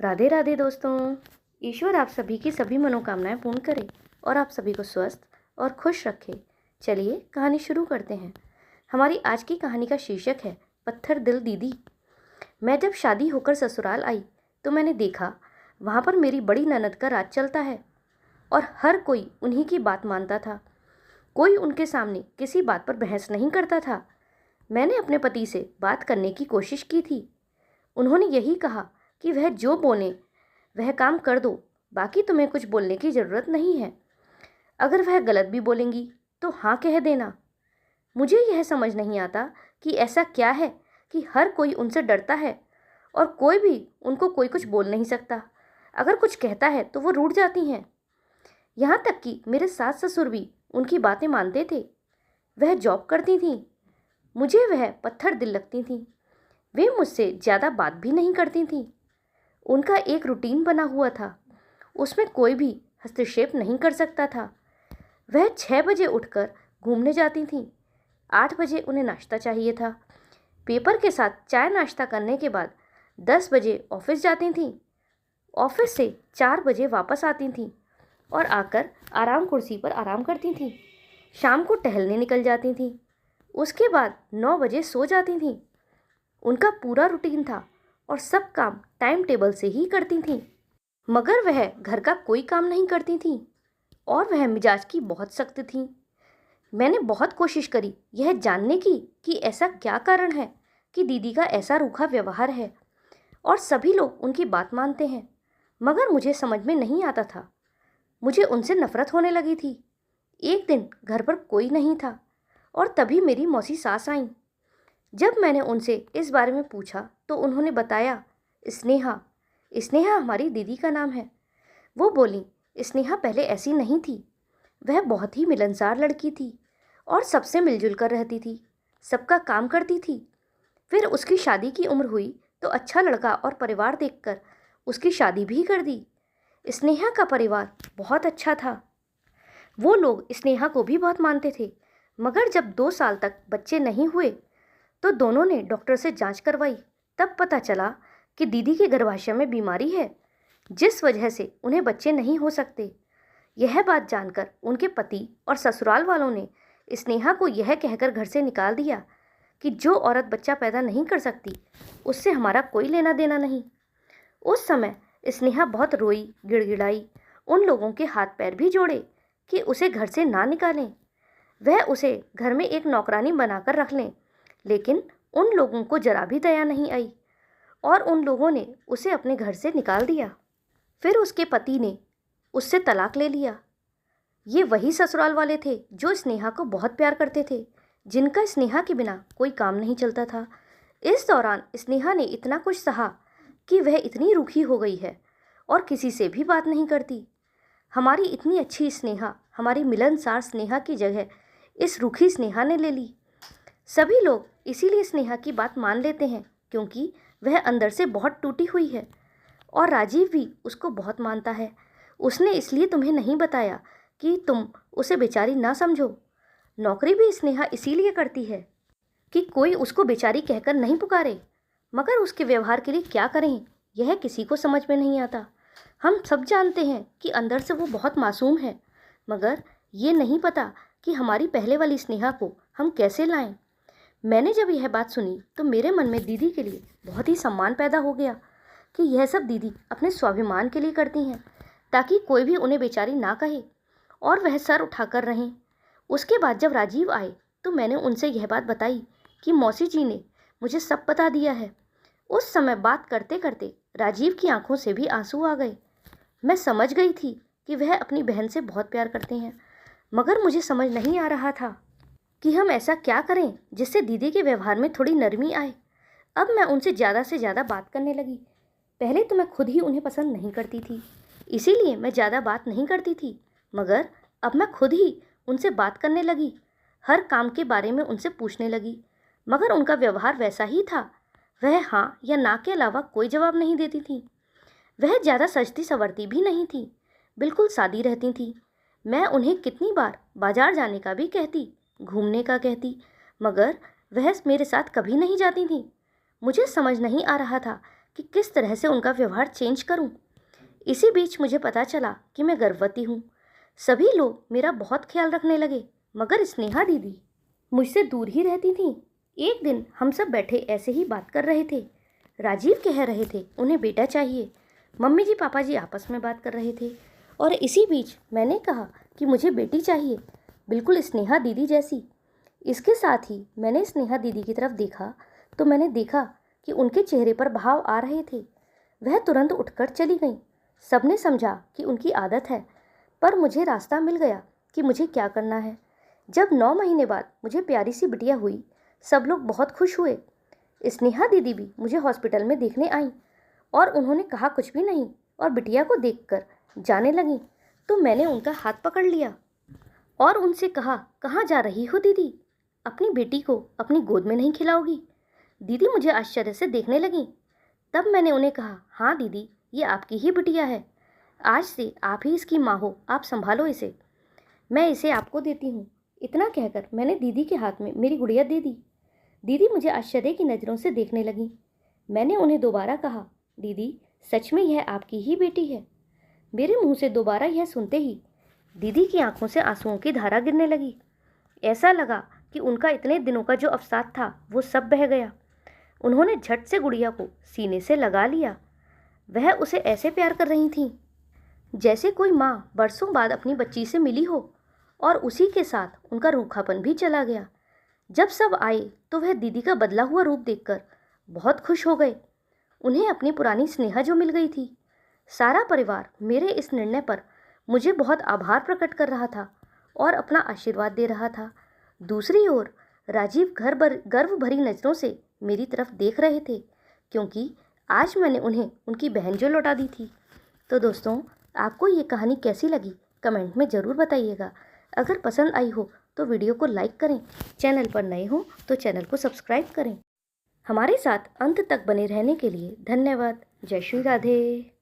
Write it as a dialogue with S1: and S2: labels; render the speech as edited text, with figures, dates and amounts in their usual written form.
S1: राधे राधे दोस्तों। ईश्वर आप सभी की सभी मनोकामनाएं पूर्ण करे और आप सभी को स्वस्थ और खुश रखे। चलिए कहानी शुरू करते हैं। हमारी आज की कहानी का शीर्षक है पत्थर दिल दीदी। मैं जब शादी होकर ससुराल आई तो मैंने देखा वहाँ पर मेरी बड़ी ननद का राज चलता है और हर कोई उन्हीं की बात मानता था। कोई उनके सामने किसी बात पर बहस नहीं करता था। मैंने अपने पति से बात करने की कोशिश की थी। उन्होंने यही कहा कि वह जो बोले वह काम कर दो, बाकी तुम्हें कुछ बोलने की ज़रूरत नहीं है। अगर वह गलत भी बोलेंगी तो हाँ कह देना। मुझे यह समझ नहीं आता कि ऐसा क्या है कि हर कोई उनसे डरता है और कोई भी उनको कोई कुछ बोल नहीं सकता। अगर कुछ कहता है तो वो रूठ जाती हैं। यहाँ तक कि मेरे सास ससुर भी उनकी बातें मानते थे। वह जॉब करती थीं। मुझे वह पत्थर दिल लगती थीं। वे मुझसे ज़्यादा बात भी नहीं करती थीं। उनका एक रूटीन बना हुआ था, उसमें कोई भी हस्तक्षेप नहीं कर सकता था। वह 6 बजे उठकर घूमने जाती थीं। 8 बजे उन्हें नाश्ता चाहिए था। पेपर के साथ चाय नाश्ता करने के बाद 10 बजे ऑफिस जाती थीं। ऑफिस से 4 बजे वापस आती थीं और आकर आराम कुर्सी पर आराम करती थीं। शाम को टहलने निकल जाती थीं। उसके बाद 9 बजे सो जाती थीं। उनका पूरा रूटीन था और सब काम टाइम टेबल से ही करती थीं। मगर वह घर का कोई काम नहीं करती थीं और वह मिजाज की बहुत सख्त थीं। मैंने बहुत कोशिश करी यह जानने की कि ऐसा क्या कारण है कि दीदी का ऐसा रूखा व्यवहार है और सभी लोग उनकी बात मानते हैं, मगर मुझे समझ में नहीं आता था। मुझे उनसे नफरत होने लगी थी। एक दिन घर पर कोई नहीं था और तभी मेरी मौसी सास आईं। जब मैंने उनसे इस बारे में पूछा तो उन्होंने बताया, स्नेहा। स्नेहा हमारी दीदी का नाम है। वो बोली, स्नेहा पहले ऐसी नहीं थी। वह बहुत ही मिलनसार लड़की थी और सबसे मिलजुल कर रहती थी, सबका काम करती थी। फिर उसकी शादी की उम्र हुई तो अच्छा लड़का और परिवार देखकर उसकी शादी भी कर दी। स्नेहा का परिवार बहुत अच्छा था। वो लोग स्नेहा को भी बहुत मानते थे, मगर जब 2 साल तक बच्चे नहीं हुए तो दोनों ने डॉक्टर से जांच करवाई। तब पता चला कि दीदी के गर्भाशय में बीमारी है, जिस वजह से उन्हें बच्चे नहीं हो सकते। यह बात जानकर उनके पति और ससुराल वालों ने स्नेहा को यह कहकर घर से निकाल दिया कि जो औरत बच्चा पैदा नहीं कर सकती उससे हमारा कोई लेना देना नहीं। उस समय स्नेहा बहुत रोई, गिड़गिड़ाई, उन लोगों के हाथ पैर भी जोड़े कि उसे घर से ना निकालें, वह उसे घर में एक नौकरानी बनाकर रख लें। लेकिन उन लोगों को जरा भी दया नहीं आई और उन लोगों ने उसे अपने घर से निकाल दिया। फिर उसके पति ने उससे तलाक ले लिया। ये वही ससुराल वाले थे जो स्नेहा को बहुत प्यार करते थे, जिनका स्नेहा के बिना कोई काम नहीं चलता था। इस दौरान स्नेहा ने इतना कुछ सहा कि वह इतनी रूखी हो गई है और किसी से भी बात नहीं करती। हमारी इतनी अच्छी स्नेहा, हमारी मिलनसार स्नेहा की जगह इस रूखी स्नेहा ने ले ली। सभी लोग इसीलिए स्नेहा की बात मान लेते हैं क्योंकि वह अंदर से बहुत टूटी हुई है और राजीव भी उसको बहुत मानता है। उसने इसलिए तुम्हें नहीं बताया कि तुम उसे बेचारी ना समझो। नौकरी भी स्नेहा इसीलिए करती है कि कोई उसको बेचारी कहकर नहीं पुकारे, मगर उसके व्यवहार के लिए क्या करें यह किसी को समझ में नहीं आता। हम सब जानते हैं कि अंदर से वो बहुत मासूम है, मगर ये नहीं पता कि हमारी पहले वाली स्नेहा को हम कैसे लाएं। मैंने जब यह बात सुनी तो मेरे मन में दीदी के लिए बहुत ही सम्मान पैदा हो गया कि यह सब दीदी अपने स्वाभिमान के लिए करती हैं, ताकि कोई भी उन्हें बेचारी ना कहे और वह सर उठाकर रहें। उसके बाद जब राजीव आए तो मैंने उनसे यह बात बताई कि मौसी जी ने मुझे सब बता दिया है। उस समय बात करते करते राजीव की आंखों से भी आंसू आ गए। मैं समझ गई थी कि वह अपनी बहन से बहुत प्यार करते हैं, मगर मुझे समझ नहीं आ रहा था कि हम ऐसा क्या करें जिससे दीदी के व्यवहार में थोड़ी नरमी आए। अब मैं उनसे ज़्यादा से ज़्यादा बात करने लगी। पहले तो मैं खुद ही उन्हें पसंद नहीं करती थी, इसीलिए मैं ज़्यादा बात नहीं करती थी, मगर अब मैं खुद ही उनसे बात करने लगी। हर काम के बारे में उनसे पूछने लगी, मगर उनका व्यवहार वैसा ही था। वह हाँ या ना के अलावा कोई जवाब नहीं देती थी। वह ज़्यादा सजती संवरती भी नहीं थी, बिल्कुल सादी रहती थी। मैं उन्हें कितनी बार बाजार जाने का भी कहती, घूमने का कहती, मगर वह मेरे साथ कभी नहीं जाती थी। मुझे समझ नहीं आ रहा था कि किस तरह से उनका व्यवहार चेंज करूं। इसी बीच मुझे पता चला कि मैं गर्भवती हूँ। सभी लोग मेरा बहुत ख्याल रखने लगे, मगर स्नेहा दीदी मुझसे दूर ही रहती थी। एक दिन हम सब बैठे ऐसे ही बात कर रहे थे। राजीव कह रहे थे उन्हें बेटा चाहिए। मम्मी जी पापा जी आपस में बात कर रहे थे और इसी बीच मैंने कहा कि मुझे बेटी चाहिए, बिल्कुल स्नेहा दीदी जैसी। इसके साथ ही मैंने स्नेहा दीदी की तरफ देखा तो मैंने देखा कि उनके चेहरे पर भाव आ रहे थे। वह तुरंत उठकर चली गईं। सबने समझा कि उनकी आदत है, पर मुझे रास्ता मिल गया कि मुझे क्या करना है। जब 9 महीने बाद मुझे प्यारी सी बिटिया हुई, सब लोग बहुत खुश हुए। स्नेहा दीदी भी मुझे हॉस्पिटल में देखने आई और उन्होंने कहा कुछ भी नहीं और बिटिया को देखकर जाने लगी। तो मैंने उनका हाथ पकड़ लिया और उनसे कहा, कहाँ जा रही हो दीदी? अपनी बेटी को अपनी गोद में नहीं खिलाओगी? दीदी मुझे आश्चर्य से देखने लगी। तब मैंने उन्हें कहा, हाँ दीदी, ये आपकी ही बिटिया है। आज से आप ही इसकी माँ हो, आप संभालो इसे, मैं इसे आपको देती हूँ। इतना कहकर मैंने दीदी के हाथ में मेरी गुड़िया दे दी। दीदी मुझे आश्चर्य की नज़रों से देखने लगी। मैंने उन्हें दोबारा कहा, दीदी सच में यह आपकी ही बेटी है? मेरे मुंह से दोबारा यह सुनते ही दीदी की आंखों से आंसुओं की धारा गिरने लगी। ऐसा लगा कि उनका इतने दिनों का जो अवसाद था वो सब बह गया। उन्होंने झट से गुड़िया को सीने से लगा लिया। वह उसे ऐसे प्यार कर रही थीं जैसे कोई माँ बरसों बाद अपनी बच्ची से मिली हो, और उसी के साथ उनका रूखापन भी चला गया। जब सब आए तो वह दीदी का बदला हुआ रूप देखकर बहुत खुश हो गए। उन्हें अपनी पुरानी स्नेहा जो मिल गई थी। सारा परिवार मेरे इस निर्णय पर मुझे बहुत आभार प्रकट कर रहा था और अपना आशीर्वाद दे रहा था। दूसरी ओर राजीव गर्व भरी नज़रों से मेरी तरफ देख रहे थे, क्योंकि आज मैंने उन्हें उनकी बहन जो लौटा दी थी। तो दोस्तों, आपको ये कहानी कैसी लगी कमेंट में ज़रूर बताइएगा। अगर पसंद आई हो तो वीडियो को लाइक करें, चैनल पर नए हो तो चैनल को सब्सक्राइब करें। हमारे साथ अंत तक बने रहने के लिए धन्यवाद। जय श्री राधे।